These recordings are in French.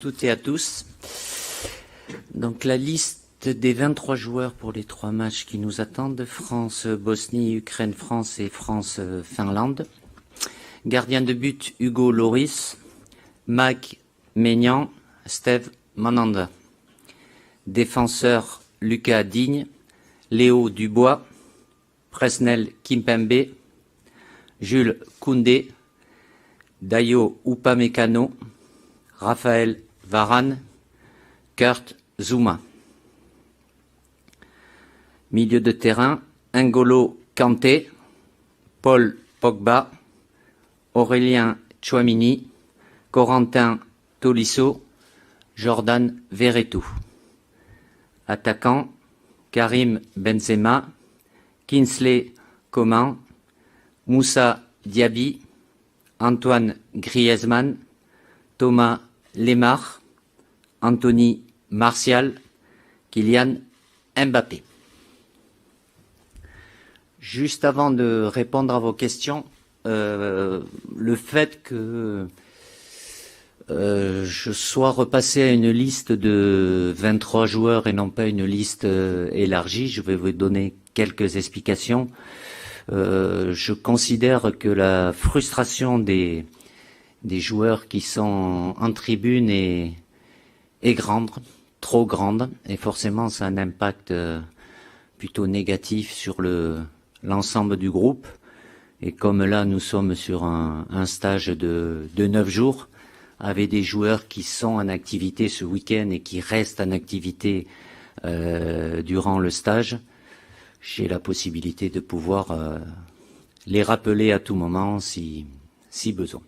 Toutes et à tous. Donc la liste des 23 joueurs pour les 3 matchs qui nous attendent: France, Bosnie, Ukraine, France et France, Finlande. Gardien de but, Hugo Loris, Mac Maignan, Steve Mananda. Défenseur, Lucas Digne, Léo Dubois, Presnel Kimpembe, Jules Koundé, Dayo Upamecano, Raphaël Varane, Kurt Zouma. Milieu de terrain, N'Golo Kanté, Paul Pogba, Aurélien Tchouameni, Corentin Tolisso, Jordan Verretou. Attaquant, Karim Benzema, Kingsley Coman, Moussa Diaby, Antoine Griezmann, Thomas Lemar, Anthony Martial, Kylian Mbappé. Juste avant de répondre à vos questions, le fait que je sois repassé à une liste de 23 joueurs et non pas une liste élargie, je vais vous donner quelques explications. Je considère que la frustration des joueurs qui sont en tribune est grande, trop grande, et forcément ça a un impact plutôt négatif sur l'ensemble du groupe. Et comme là nous sommes sur un stage de 9 jours, avec des joueurs qui sont en activité ce week-end et qui restent en activité durant le stage, j'ai la possibilité de pouvoir les rappeler à tout moment si besoin.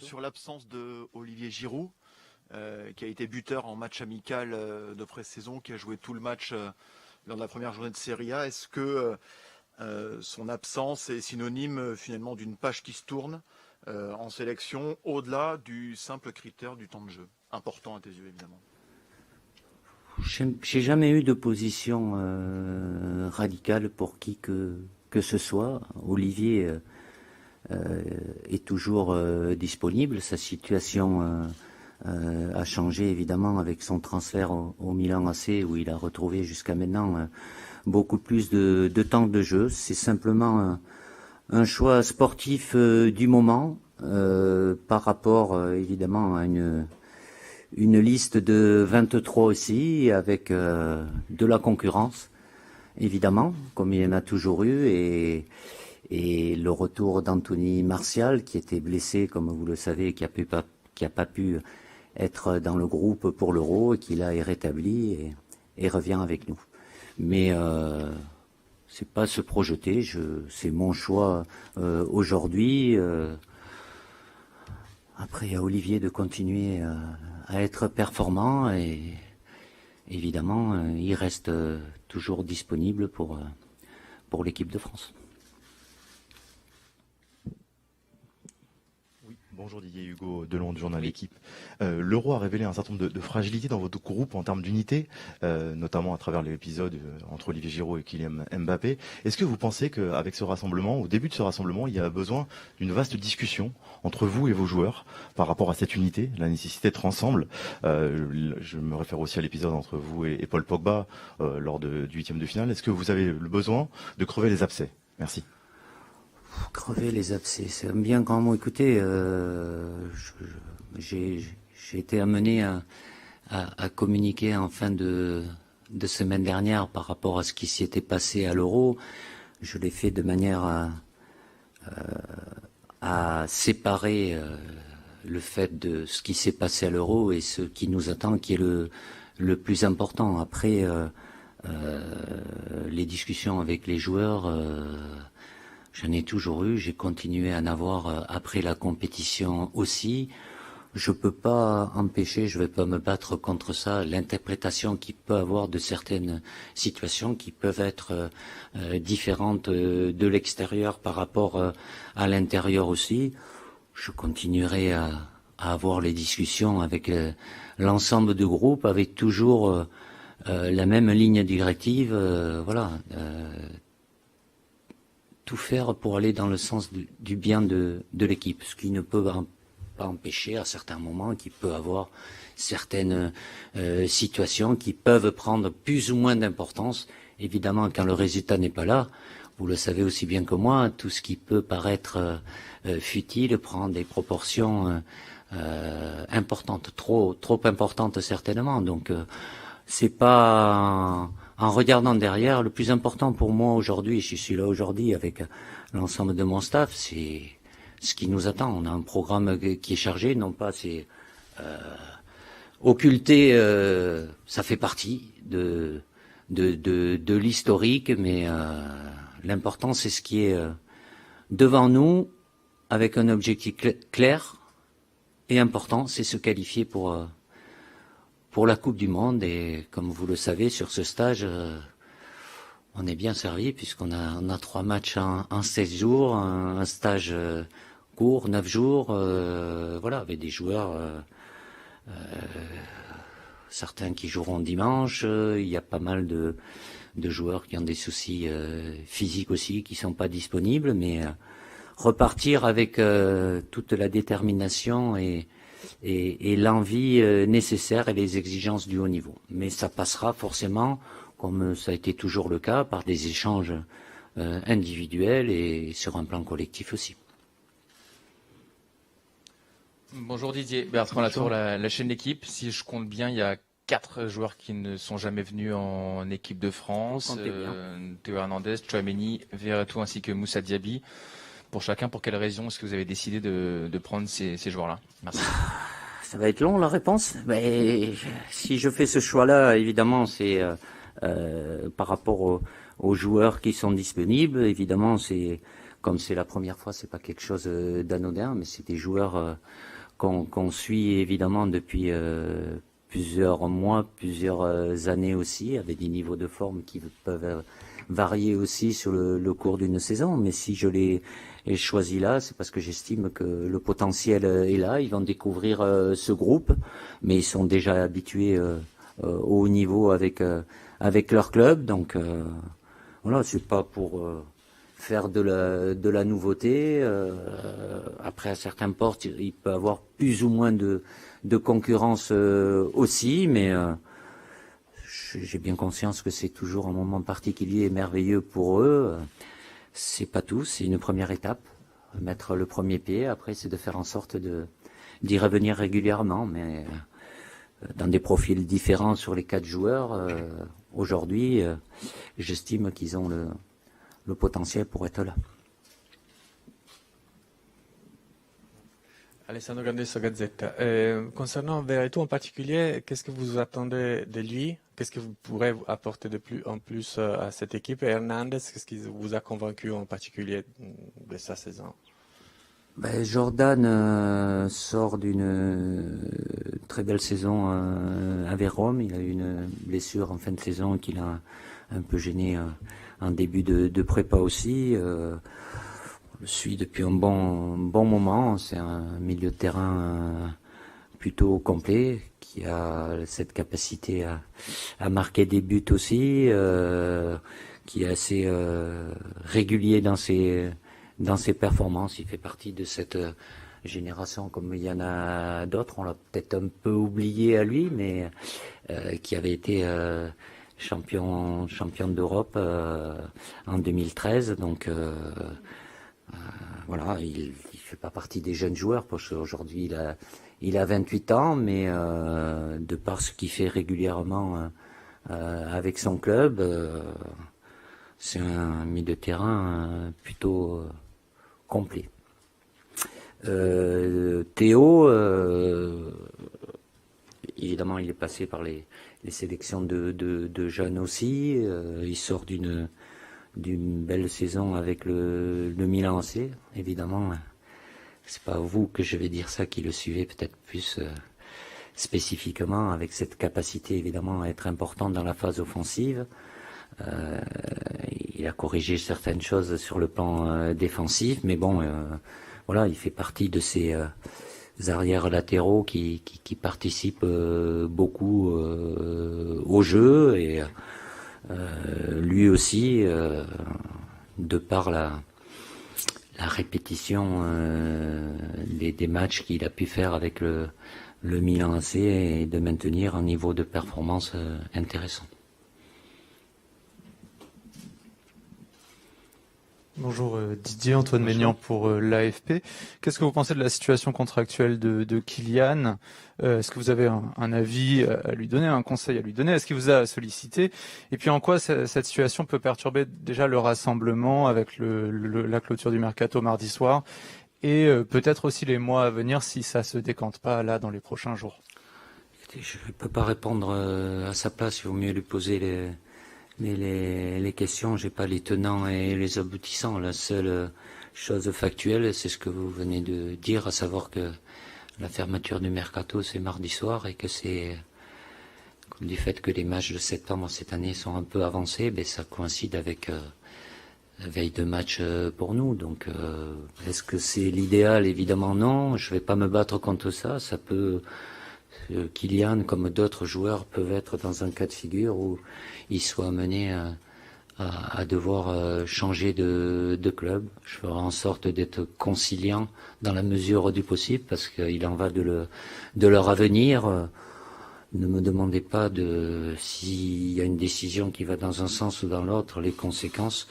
Sur l'absence de Olivier Giroud, qui a été buteur en match amical de pré-saison, qui a joué tout le match lors de la première journée de Serie A, est-ce que son absence est synonyme finalement d'une page qui se tourne en sélection, au-delà du simple critère du temps de jeu, important à tes yeux évidemment? J'ai jamais eu de position radicale pour qui que ce soit. Olivier est toujours disponible. Sa situation a changé évidemment avec son transfert au Milan AC, où il a retrouvé jusqu'à maintenant beaucoup plus de temps de jeu. C'est simplement un choix sportif du moment par rapport évidemment à une liste de 23 aussi, avec de la concurrence évidemment, comme il y en a toujours eu, et le retour d'Anthony Martial, qui était blessé, comme vous le savez, qui a pas pu être dans le groupe pour l'Euro, et qui là est rétabli et revient avec nous. Mais c'est pas se projeter, c'est mon choix aujourd'hui. Après, à Olivier de continuer à être performant, et évidemment, il reste toujours disponible pour l'équipe de France. Bonjour Didier, Hugo Delon du journal L'équipe. L'Euro a révélé un certain nombre de fragilités dans votre groupe en termes d'unité, notamment à travers l'épisode entre Olivier Giroud et Kylian Mbappé. Est-ce que vous pensez qu'avec ce rassemblement, au début de ce rassemblement, il y a besoin d'une vaste discussion entre vous et vos joueurs par rapport à cette unité, la nécessité d'être ensemble? Je me réfère aussi à l'épisode entre vous et Paul Pogba lors du 8e de finale. Est-ce que vous avez le besoin de crever les abcès? Merci. Crever les abcès, c'est un bien grand mot. Écoutez, j'ai été amené à communiquer en fin de semaine dernière par rapport à ce qui s'était passé à l'Euro. Je l'ai fait de manière à séparer le fait de ce qui s'est passé à l'Euro et ce qui nous attend, qui est le plus important. Après, les discussions avec les joueurs, j'en ai toujours eu, j'ai continué à en avoir après la compétition aussi. Je peux pas empêcher, je vais pas me battre contre ça, l'interprétation qu'il peut avoir de certaines situations qui peuvent être différentes de l'extérieur par rapport à l'intérieur aussi. Je continuerai à avoir les discussions avec l'ensemble du groupe, avec toujours la même ligne directive, voilà. Tout faire pour aller dans le sens du bien de l'équipe, ce qui ne peut pas empêcher à certains moments qu'il peut avoir certaines situations qui peuvent prendre plus ou moins d'importance. Évidemment, quand le résultat n'est pas là, vous le savez aussi bien que moi, tout ce qui peut paraître futile prend des proportions importantes, trop importantes certainement. Donc, c'est pas en regardant derrière, le plus important pour moi aujourd'hui, je suis là aujourd'hui avec l'ensemble de mon staff, c'est ce qui nous attend. On a un programme qui est chargé, non pas c'est occulter, ça fait partie de l'historique, mais l'important c'est ce qui est devant nous, avec un objectif clair et important, c'est se qualifier pour la Coupe du Monde. Et comme vous le savez, sur ce stage, on est bien servi puisqu'on a 3 matchs en 16 jours, un stage court, 9 jours, voilà, avec des joueurs, certains qui joueront dimanche, il y a pas mal de joueurs qui ont des soucis physiques aussi, qui sont pas disponibles, mais repartir avec toute la détermination et l'envie nécessaire et les exigences du haut niveau. Mais ça passera forcément, comme ça a été toujours le cas, par des échanges individuels et sur un plan collectif aussi. Bonjour Didier, Bertrand Latour, la chaîne L'équipe. Si je compte bien, il y a 4 joueurs qui ne sont jamais venus en équipe de France. Théo Hernandez, Tchouaméni, Verretou ainsi que Moussa Diaby. Pour chacun, pour quelle raison est-ce que vous avez décidé de prendre ces joueurs-là? Merci. Ça va être long la réponse. Mais si je fais ce choix-là, évidemment, c'est par rapport aux joueurs qui sont disponibles. Évidemment, c'est comme c'est la première fois, c'est pas quelque chose d'anodin, mais c'est des joueurs qu'on suit évidemment depuis plusieurs mois, plusieurs années aussi, avec des niveaux de forme qui peuvent varier aussi sur le cours d'une saison. Mais si je les choisi là, c'est parce que j'estime que le potentiel est là. Ils vont découvrir ce groupe, mais ils sont déjà habitués au haut niveau avec leur club. Donc voilà, c'est pas pour faire de la nouveauté. Après, à certains postes, il peut y avoir plus ou moins de concurrence aussi, mais j'ai bien conscience que c'est toujours un moment particulier et merveilleux pour eux. C'est pas tout, c'est une première étape. Mettre le premier pied, après c'est de faire en sorte d'y revenir régulièrement, mais dans des profils différents sur les 4 joueurs. Aujourd'hui, j'estime qu'ils ont le potentiel pour être là. Alessandro Gandesso, Gazzetta. Concernant Verretou en particulier, qu'est-ce que vous attendez de lui? Qu'est-ce que vous pourrez apporter en plus à cette équipe? Et Hernandez, qu'est-ce qui vous a convaincu en particulier de sa saison? Jordan sort d'une très belle saison avec Rome. Il a eu une blessure en fin de saison qui l'a un peu gêné en début de prépa aussi. Je le suis depuis un bon moment. C'est un milieu de terrain plutôt complet qui a cette capacité à marquer des buts aussi, qui est assez régulier dans ses performances. Il fait partie de cette génération comme il y en a d'autres. On l'a peut-être un peu oublié à lui, mais qui avait été champion d'Europe en 2013. Donc voilà, il fait pas partie des jeunes joueurs parce qu'aujourd'hui il a 28 ans, mais de par ce qu'il fait régulièrement avec son club, c'est un milieu de terrain plutôt complet. Théo, évidemment, il est passé par les sélections de jeunes aussi. Il sort d'une belle saison avec le Milan AC. Évidemment, c'est pas vous que je vais dire ça, qui le suivez peut-être plus spécifiquement, avec cette capacité évidemment à être important dans la phase offensive. Il a corrigé certaines choses sur le plan défensif, mais bon, voilà, il fait partie de ces arrières latéraux qui participent beaucoup au jeu et lui aussi, de par la répétition des matchs qu'il a pu faire avec le Milan AC et de maintenir un niveau de performance intéressant. Bonjour Didier, Antoine Maignan pour l'AFP. Qu'est-ce que vous pensez de la situation contractuelle de Kylian? Est-ce que vous avez un avis à lui donner, un conseil à lui donner? Est-ce qu'il vous a sollicité? Et puis en quoi cette situation peut perturber déjà le rassemblement avec la clôture du mercato mardi soir et peut-être aussi les mois à venir si ça se décante pas là dans les prochains jours? Écoutez, je ne peux pas répondre à sa place, il vaut mieux lui poser les questions. J'ai pas les tenants et les aboutissants. La seule chose factuelle, c'est ce que vous venez de dire, à savoir que la fermeture du mercato c'est mardi soir et que c'est du fait que les matchs de septembre cette année sont un peu avancés, ben ça coïncide avec la veille de match pour nous. Donc est-ce que c'est l'idéal? Évidemment non. Je vais pas me battre contre ça. Ça peut Kylian, comme d'autres joueurs, peuvent être dans un cas de figure où ils soient amenés à devoir changer de club. Je ferai en sorte d'être conciliant dans la mesure du possible parce qu'il en va de leur avenir. Ne me demandez pas s'il y a une décision qui va dans un sens ou dans l'autre, les conséquences.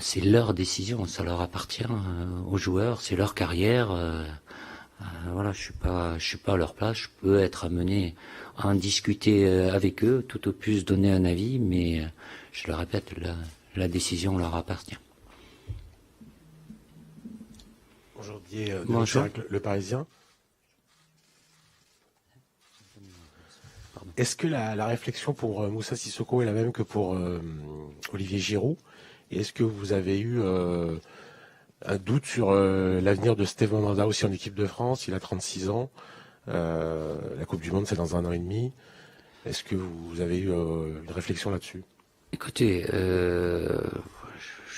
C'est leur décision, ça leur appartient aux joueurs, c'est leur carrière. Voilà, je suis pas à leur place. Je peux être amené à en discuter avec eux, tout au plus donner un avis, mais je le répète, la décision leur appartient. Aujourd'hui, Bonjour. le Parisien. Est-ce que la réflexion pour Moussa Sissoko est la même que pour Olivier Giroud? Et est-ce que vous avez eu un doute sur l'avenir de Steve Mandanda aussi en équipe de France? Il a 36 ans. La Coupe du Monde, c'est dans 1 an et demi. Est-ce que vous avez eu une réflexion là-dessus? Écoutez, je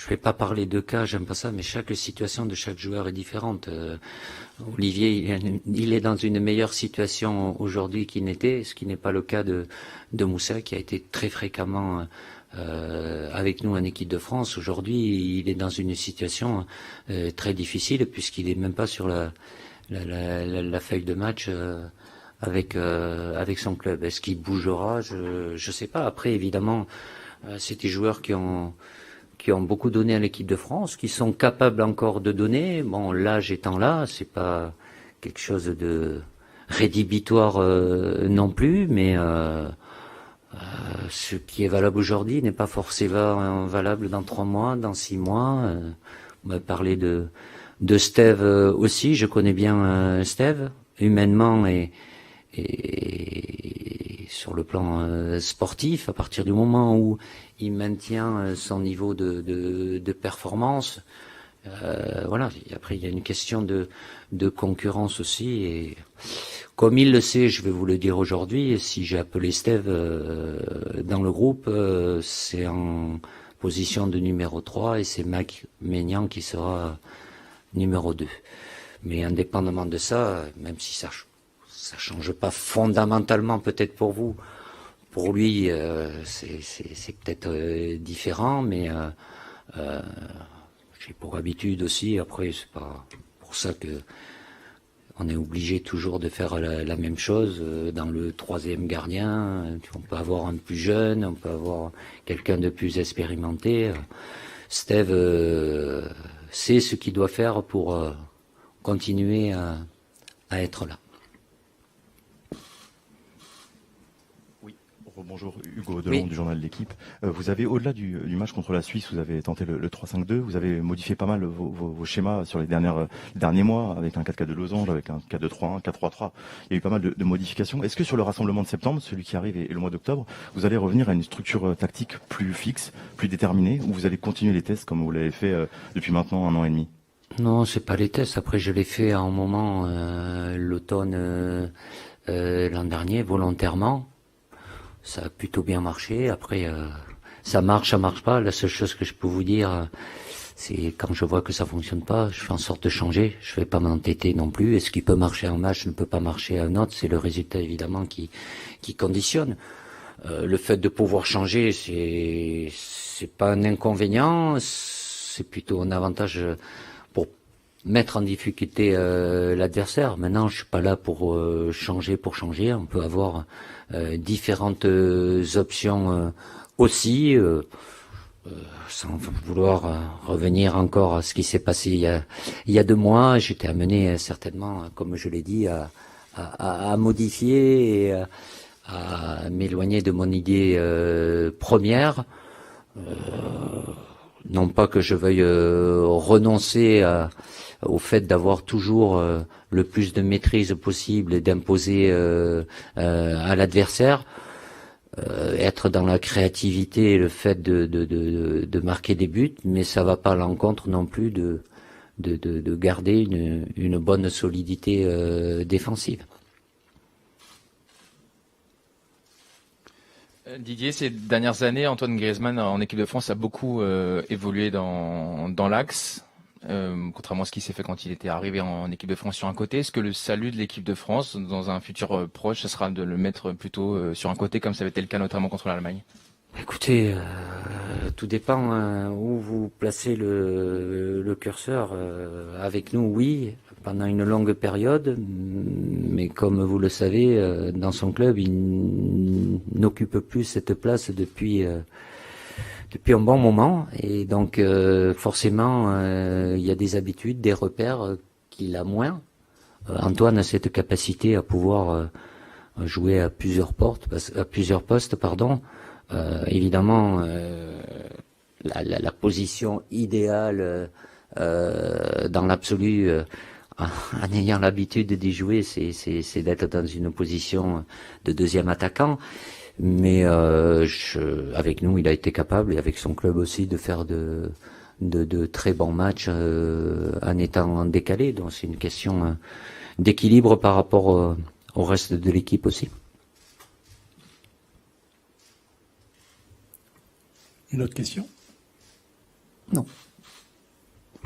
vais pas parler de cas, j'aime pas ça, mais chaque situation de chaque joueur est différente. Olivier, il est dans une meilleure situation aujourd'hui qu'il n'était, ce qui n'est pas le cas de Moussa, qui a été très fréquemment avec nous en équipe de France. Aujourd'hui, il est dans une situation très difficile puisqu'il est même pas sur la feuille de match avec son club. Est-ce qu'il bougera? Je sais pas. Après, évidemment, c'est des joueurs qui ont beaucoup donné à l'équipe de France, qui sont capables encore de donner. Bon, l'âge étant là, c'est pas quelque chose de rédhibitoire non plus, mais ce qui est valable aujourd'hui n'est pas forcément valable dans 3 mois, dans 6 mois. On va parler de Steve aussi. Je connais bien Steve, humainement et sur le plan sportif. À partir du moment où il maintient son niveau de performance, voilà. Après, il y a une question de concurrence aussi. Et comme il le sait, je vais vous le dire aujourd'hui, si j'ai appelé Steve dans le groupe, c'est en position de numéro 3 et c'est Mac Maignan qui sera numéro 2. Mais indépendamment de ça, même si ça change pas fondamentalement peut-être pour vous, pour lui c'est peut-être différent, mais j'ai pour habitude aussi, après c'est pas pour ça que on est obligé toujours de faire la même chose dans le 3e gardien. On peut avoir un plus jeune, on peut avoir quelqu'un de plus expérimenté. Steve sait ce qu'il doit faire pour continuer à être là. Bonjour, Hugo Delon du journal de l'équipe. Vous avez, au-delà du match contre la Suisse, vous avez tenté le 3-5-2, vous avez modifié pas mal vos schémas sur les derniers mois, avec un 4-4 de losange, avec un 4-2-3-1, 4-3-3. Il y a eu pas mal de modifications. Est-ce que sur le rassemblement de septembre, celui qui arrive et le mois d'octobre, vous allez revenir à une structure tactique plus fixe, plus déterminée, ou vous allez continuer les tests comme vous l'avez fait depuis maintenant 1 an et demi? Non, c'est pas les tests. Après, je l'ai fait à un moment, l'automne l'an dernier, volontairement. Ça a plutôt bien marché. Après, ça marche pas. La seule chose que je peux vous dire, c'est quand je vois que ça fonctionne pas, je fais en sorte de changer. Je vais pas m'entêter non plus. Et ce qui peut marcher à un match ne peut pas marcher à un autre. C'est le résultat évidemment qui conditionne. Le fait de pouvoir changer, c'est pas un inconvénient, c'est plutôt un avantage pour mettre en difficulté l'adversaire. Maintenant, je suis pas là pour changer pour changer. On peut avoir différentes options aussi. Sans vouloir revenir encore à ce qui s'est passé il y a 2 mois, j'étais amené certainement, comme je l'ai dit, à modifier et à m'éloigner de mon idée première. Non pas que je veuille renoncer au fait d'avoir toujours le plus de maîtrise possible et d'imposer à l'adversaire. Être dans la créativité et le fait de marquer des buts, mais ça va pas à l'encontre non plus de garder une bonne solidité défensive. Didier, ces dernières années, Antoine Griezmann en équipe de France a beaucoup évolué dans l'axe. Contrairement à ce qui s'est fait quand il était arrivé en équipe de France sur un côté, est-ce que le salut de l'équipe de France dans un futur proche, ce sera de le mettre plutôt sur un côté comme ça avait été le cas notamment contre l'Allemagne? Écoutez, tout dépend où vous placez le curseur. Avec nous, oui, pendant une longue période, mais comme vous le savez, dans son club, il n'occupe plus cette place depuis un bon moment, et donc forcément il y a des habitudes, des repères qu'il a moins. Antoine a cette capacité à pouvoir jouer à plusieurs postes, pardon. Évidemment, la position idéale dans l'absolu, en ayant l'habitude d'y jouer, c'est d'être dans une position de deuxième attaquant. Mais avec nous, il a été capable, et avec son club aussi, de faire de très bons matchs en étant décalé. Donc c'est une question d'équilibre par rapport au reste de l'équipe aussi. Une autre question? Non.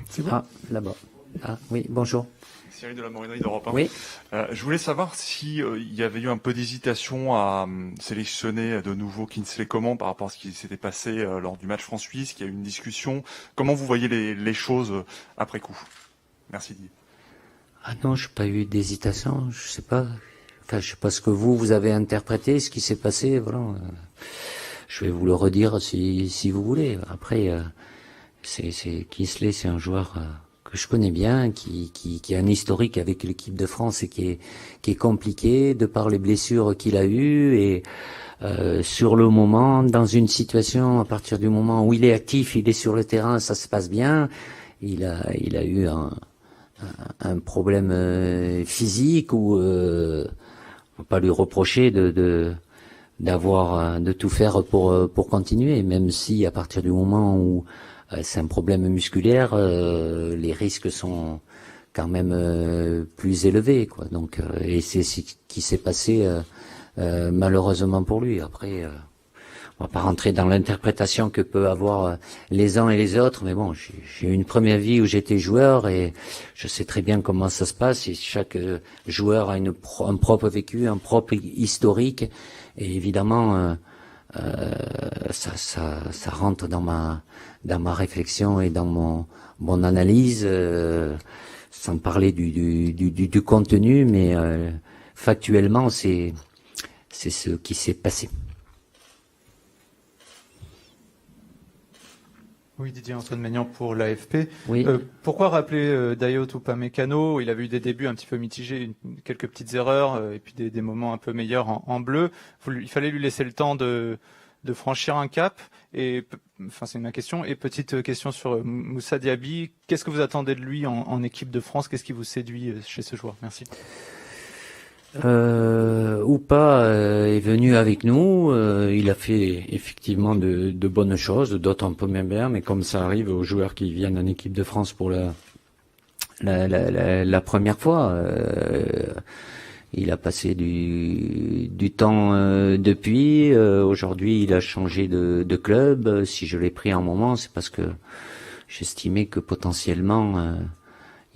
C'est bon. Ah, là-bas. Ah, oui, bonjour. Cyril de la Morinerie d'Europe 1. Oui. Je voulais savoir si il y avait eu un peu d'hésitation à sélectionner de nouveau Kingsley Coman par rapport à ce qui s'était passé lors du match France-Suisse, qu'il y a eu une discussion. Comment vous voyez les choses après coup? Merci Didier. Ah non, je n'ai pas eu d'hésitation, je sais pas. Enfin, je sais pas ce que vous avez interprété, ce qui s'est passé, voilà. Je vais vous le redire si vous voulez. Après, Kingsley, c'est un joueur que je connais bien, qui a un historique avec l'équipe de France et qui est compliqué de par les blessures qu'il a eues, et sur le moment, dans une situation, à partir du moment où il est actif, il est sur le terrain, ça se passe bien. Il a eu un problème physique où on va pas lui reprocher de tout faire pour continuer, même si à partir du moment où c'est un problème musculaire, les risques sont quand même plus élevés, quoi. Donc, et c'est ce qui s'est passé malheureusement pour lui. Après, on va pas rentrer dans l'interprétation que peut avoir les uns et les autres, mais bon, j'ai eu une première vie où j'étais joueur et je sais très bien comment ça se passe. Et chaque joueur a un propre vécu, un propre historique, et évidemment, ça rentre dans ma réflexion et dans mon analyse, sans parler du contenu, mais factuellement, c'est ce qui s'est passé. Oui, Didier, Antoine Maignan pour l'AFP. Oui. Pourquoi rappeler Dayot Upamecano? Il avait eu des débuts un petit peu mitigés, quelques petites erreurs, et puis des moments un peu meilleurs en bleu. Il fallait lui laisser le temps de franchir un cap. Et enfin, c'est ma question. Et petite question sur Moussa Diaby. Qu'est-ce que vous attendez de lui en équipe de France? Qu'est-ce qui vous séduit chez ce joueur? Merci. Oupa est venu avec nous, il a fait effectivement de bonnes choses, d'autres un peu moins bien, mais comme ça arrive aux joueurs qui viennent en équipe de France pour la première fois, il a passé du temps depuis. Aujourd'hui, il a changé de club. Si je l'ai pris un moment, c'est parce que j'estimais que potentiellement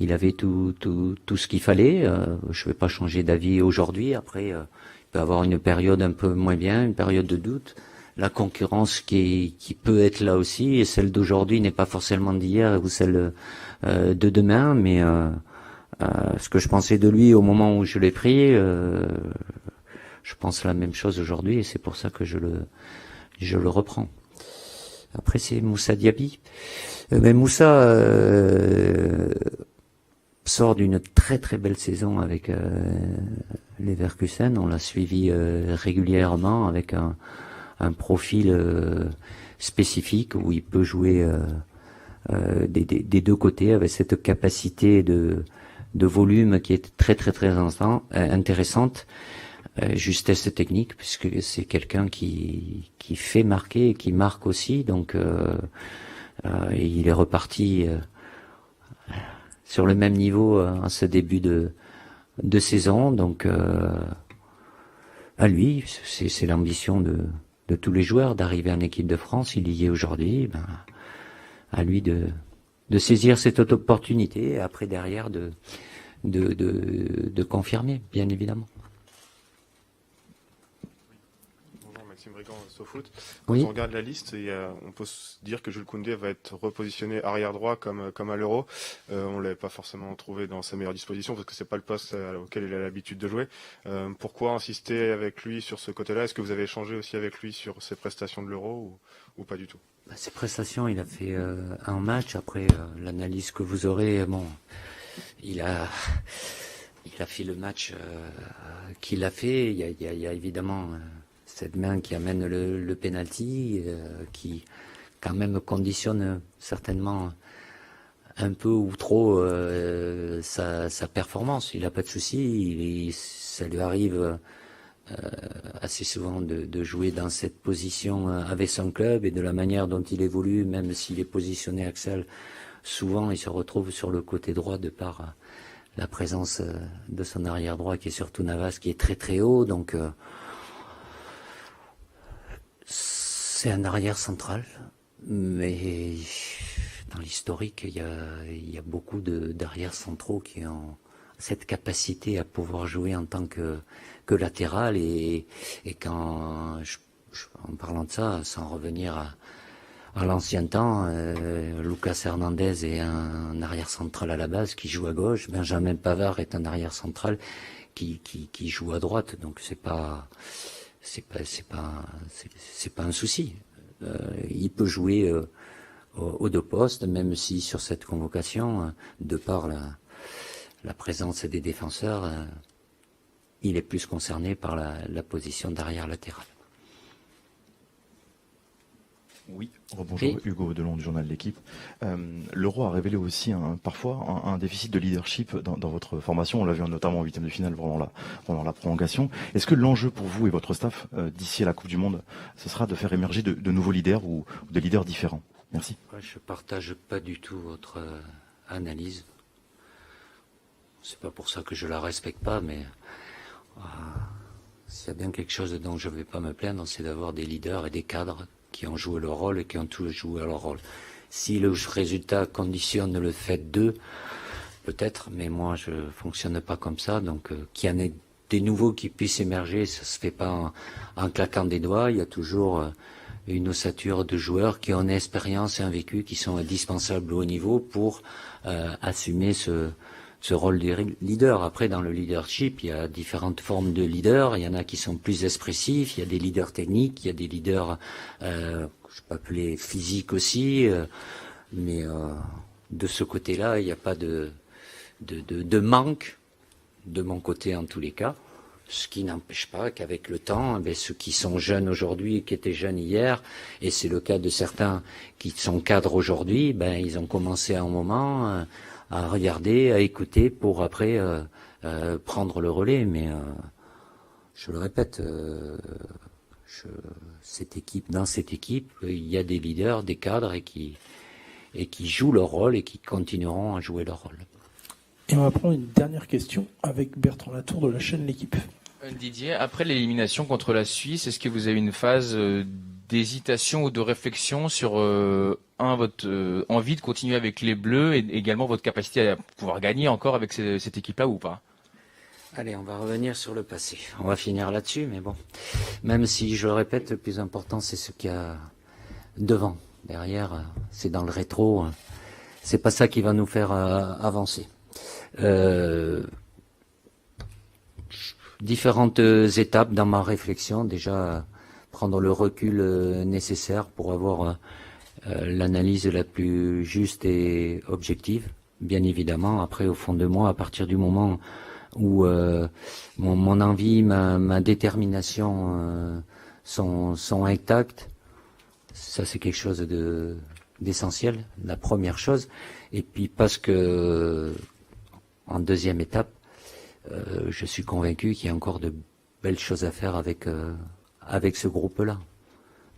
il avait tout ce qu'il fallait. Je vais pas changer d'avis aujourd'hui. Après, il peut avoir une période un peu moins bien, une période de doute. La concurrence qui peut être là aussi, et celle d'aujourd'hui n'est pas forcément d'hier ou celle de demain, mais ce que je pensais de lui au moment où je l'ai pris, je pense la même chose aujourd'hui, et c'est pour ça que je le reprends. Après, c'est Moussa Diaby. Mais Moussa sort d'une très très belle saison avec Leverkusen. On l'a suivi régulièrement avec un profil spécifique où il peut jouer des deux côtés avec cette capacité de volume qui est très très très intéressante. Justesse technique, puisque c'est quelqu'un qui fait marquer et qui marque aussi, donc et il est reparti sur le même niveau en ce début de saison, donc à lui, c'est l'ambition de tous les joueurs d'arriver en équipe de France. Il y est aujourd'hui, à lui de saisir cette opportunité et après derrière de confirmer, bien évidemment. SoFoot. Oui. Quand on regarde la liste, on peut se dire que Jules Koundé va être repositionné arrière droit comme à l'Euro. On l'avait pas forcément trouvé dans sa meilleure disposition parce que c'est pas le poste auquel il a l'habitude de jouer. Pourquoi insister avec lui sur ce côté-là? Est-ce que vous avez échangé aussi avec lui sur ses prestations de l'Euro ou pas du tout? Ses prestations, il a fait un match. Après l'analyse que vous aurez, bon, il a fait le match qu'il a fait. Il y a évidemment cette main qui amène le penalty, qui quand même conditionne certainement un peu ou trop sa performance. Il n'a pas de souci, ça lui arrive assez souvent de jouer dans cette position avec son club, et de la manière dont il évolue, même s'il est positionné axial, souvent il se retrouve sur le côté droit de par la présence de son arrière droit qui est surtout Navas, qui est très très haut, donc c'est un arrière central, mais dans l'historique, il y a beaucoup d'arrières centraux qui ont cette capacité à pouvoir jouer en tant que latéral, et quand, en parlant de ça, sans revenir à l'ancien temps, Lucas Hernandez est un arrière central à la base qui joue à gauche, Benjamin Pavard est un arrière central qui joue à droite, donc c'est pas un souci. Il peut jouer aux deux postes, même si sur cette convocation, de par la présence des défenseurs, il est plus concerné par la position d'arrière latéral. Oui, bonjour, Hugo Delon du journal L'Équipe. L'Euro a révélé aussi parfois un déficit de leadership dans votre formation. On l'a vu notamment en 8e de finale pendant la prolongation. Est-ce que l'enjeu pour vous et votre staff d'ici à la Coupe du Monde, ce sera de faire émerger de nouveaux leaders ou des leaders différents? Merci. Je partage pas du tout votre analyse. C'est pas pour ça que je la respecte pas, mais s'il y a bien quelque chose dont je vais pas me plaindre, c'est d'avoir des leaders et des cadres qui ont joué leur rôle et qui ont tous joué leur rôle. Si le résultat conditionne le fait d'eux, peut-être, mais moi je fonctionne pas comme ça, donc qu'il y en ait des nouveaux qui puissent émerger, ça se fait pas en claquant des doigts. Il y a toujours une ossature de joueurs qui ont une expérience et un vécu qui sont indispensables au haut niveau pour assumer ce rôle de leader. Après, dans le leadership, il y a différentes formes de leaders. Il y en a qui sont plus expressifs, il y a des leaders techniques, il y a des leaders, je peux appeler physiques aussi, mais de ce côté-là, il n'y a pas de manque, de mon côté en tous les cas, ce qui n'empêche pas qu'avec le temps, ceux qui sont jeunes aujourd'hui et qui étaient jeunes hier, et c'est le cas de certains qui sont cadres aujourd'hui, ils ont commencé à un moment à regarder, à écouter pour après prendre le relais. Mais je le répète, dans cette équipe, il y a des leaders, des cadres et qui jouent leur rôle et qui continueront à jouer leur rôle. Et on va prendre une dernière question avec Bertrand Latour de la chaîne L'Équipe. Didier, après l'élimination contre la Suisse, est-ce que vous avez une phase d'hésitation ou de réflexion sur votre envie de continuer avec les Bleus et également votre capacité à pouvoir gagner encore avec cette équipe-là ou pas? Allez, on va revenir sur le passé. On va finir là-dessus, mais bon. Même si, je le répète, le plus important, c'est ce qu'il y a devant. Derrière, c'est dans le rétro. C'est pas ça qui va nous faire avancer. Différentes étapes dans ma réflexion. Déjà, prendre le recul nécessaire pour avoir l'analyse la plus juste et objective. Bien évidemment, après, au fond de moi, à partir du moment où mon envie, ma détermination sont intactes. Ça, c'est quelque chose d'essentiel, la première chose. Et puis parce que, en deuxième étape, je suis convaincu qu'il y a encore de belles choses à faire avec ce groupe-là.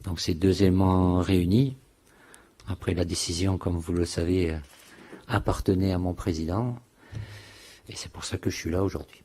Donc ces deux éléments réunis, après la décision, comme vous le savez, appartenait à mon président. Et c'est pour ça que je suis là aujourd'hui.